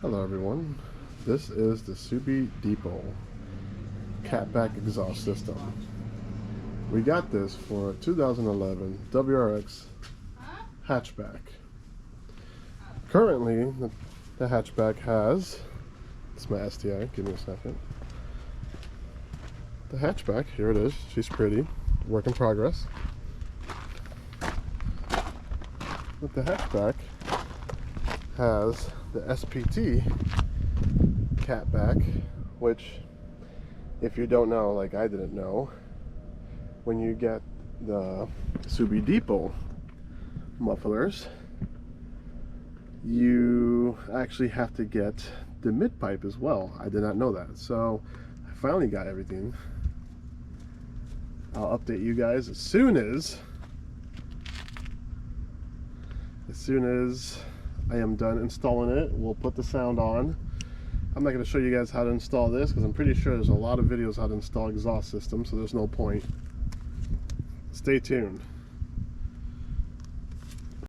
Hello everyone, this is the Subiedepot Catback exhaust system. We got this for 2011 WRX Hatchback. Currently, the hatchback has, it's my STI, give me a second. The hatchback, here it is, she's pretty, work in progress. But the hatchback has the SPT Catback, which, if you don't know, like I didn't know, when you get the Subiedepot mufflers, you actually have to get the mid pipe as well. I did not know that, so I finally got everything. I'll update you guys as soon as I am done installing it. We'll put the sound on. I'm not going to show you guys how to install this because I'm pretty sure there's a lot of videos how to install exhaust systems, so there's no point. Stay tuned.